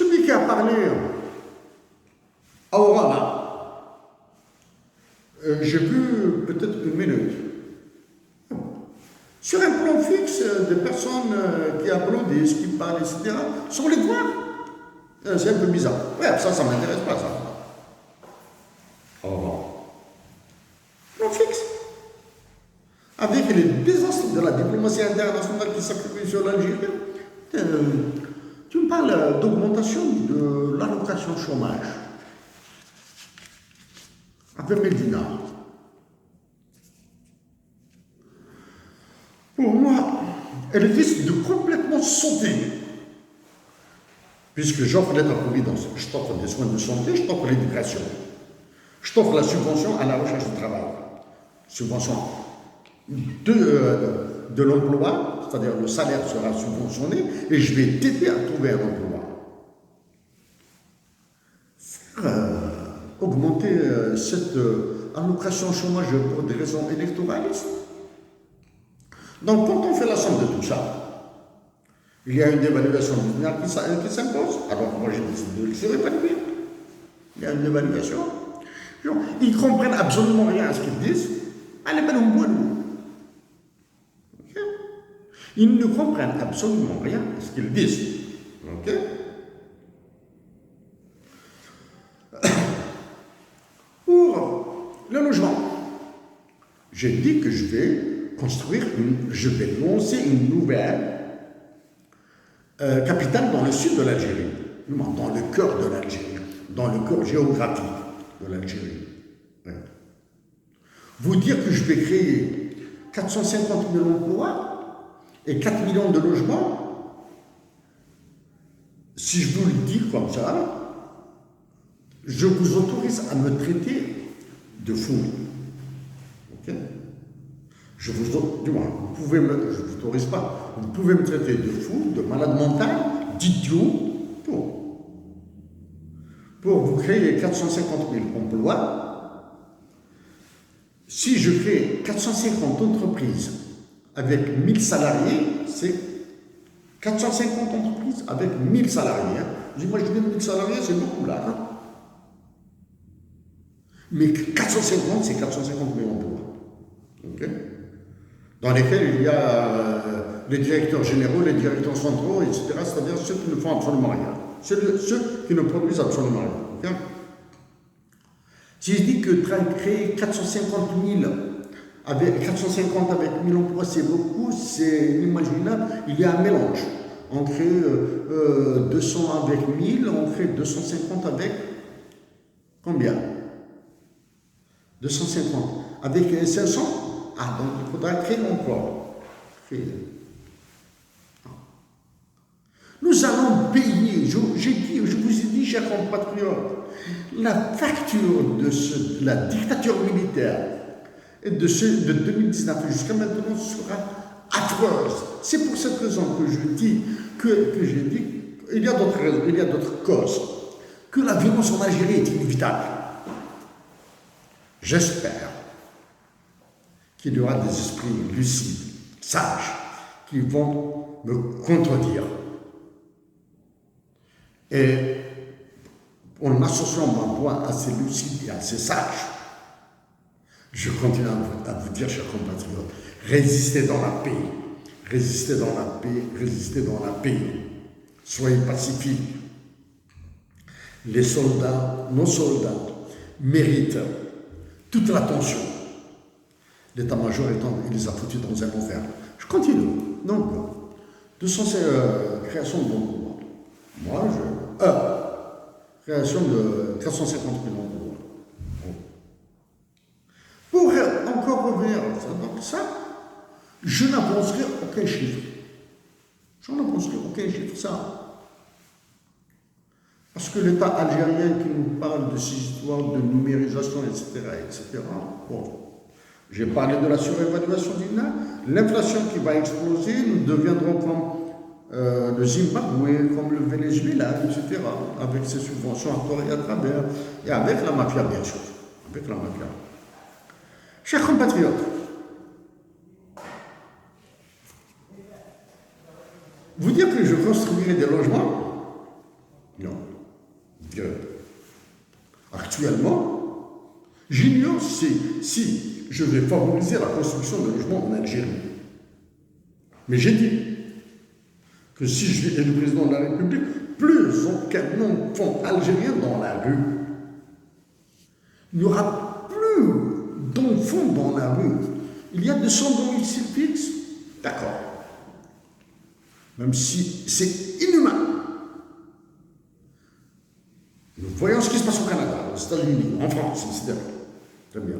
Celui qui a parlé à Orana, j'ai vu peut-être une minute. Sur un plan fixe, des personnes qui applaudissent, qui parlent, etc., sans les voir. C'est un peu bizarre. Ouais, ça ne m'intéresse pas, ça. Oh. Plan fixe. Avec les désastres de la diplomatie internationale qui s'appuie sur l'Algérie, tu me parles d'augmentation de l'allocation chômage à 20 000 dinars. Pour moi, elle risque de complètement sauter. Puisque j'offre l'aide à providence, je t'offre des soins de santé, je t'offre l'éducation, je t'offre la subvention à la recherche de travail, subvention de l'emploi, c'est-à-dire le salaire sera subventionné et je vais t'aider à trouver un emploi. Augmenter cette allocation chômage pour des raisons électoralistes. Donc quand on fait la somme de tout ça, il y a une évaluation qui s'impose. Alors moi j'ai décidé de le surévaluer. Il y a une évaluation. Ils ne comprennent absolument rien à ce qu'ils disent. Allez, ben on boit nous. Ils ne comprennent absolument rien à ce qu'ils disent. Ok? Pour le logement, j'ai dit que je vais lancer une nouvelle capitale dans le sud de l'Algérie, dans le cœur de l'Algérie, dans le cœur géographique de l'Algérie. Ouais. Vous dire que je vais créer 450 000 emplois et 4 millions de logements, si je vous le dis comme ça, je vous autorise à me traiter de fou. Ok? Je vous autorise pas. Vous pouvez me traiter de fou, de malade mental, d'idiot, pour vous créer 450 000 emplois. Si je crée 450 entreprises avec 1000 salariés, c'est 450 entreprises avec 1000 salariés. Moi, je dis 1000 salariés, c'est beaucoup là. Hein? Mais 450, c'est 450 000 emplois. Okay? Dans lesquels il y a les directeurs généraux, les directeurs centraux, etc. C'est-à-dire ceux qui ne font absolument rien. Ceux qui ne produisent absolument rien. Okay? Si je dis que créer 450 000 avec 1000 emplois, c'est beaucoup, c'est inimaginable. Il y a un mélange. On crée 200 avec 1000, on crée 250 avec combien? 250. Avec 500? Ah, donc il faudra créer encore. Nous allons payer, je vous ai dit, chers compatriotes, la facture de la dictature militaire et de 2019 jusqu'à maintenant sera affreuse. C'est pour cette raison que je dis il y a d'autres raisons, il y a d'autres causes, que la violence en Algérie est inévitable. J'espère qu'il y aura des esprits lucides, sages, qui vont me contredire. Et en associant ma voix assez lucide et assez sage, je continue à vous dire, chers compatriotes, résistez dans la paix, résistez dans la paix, résistez dans la paix. Soyez pacifiques. Les soldats, nos soldats, méritent toute l'attention. L'état-major il les a foutus dans un enfer. Je continue. Donc, création d'emplois. Moi, création de 450 000 emplois. Pour encore revenir à ça, donc ça, je n'avancerai aucun chiffre. Je n'avancerai aucun chiffre, ça. Parce que l'État algérien qui nous parle de ces histoires de numérisation, etc., bon, j'ai parlé de la surévaluation du NA, l'inflation qui va exploser, nous deviendrons comme le Zimbabwe, comme le Venezuela, etc., avec ses subventions à tort et à travers, et avec la mafia, bien sûr, avec la mafia. Chers compatriotes, vous dire que je construirai des logements, Non. Je dirais pas. Actuellement, j'ignore si je vais favoriser la construction de logements en Algérie. Mais j'ai dit que si je suis élu président de la République, plus aucun enfant algérien dans la rue. Il n'y aura plus d'enfants dans la rue. Il y a 200 domiciles fixes. D'accord. Même si c'est inhumain. Nous voyons ce qui se passe au Canada, aux États-Unis, en France, etc. Très bien.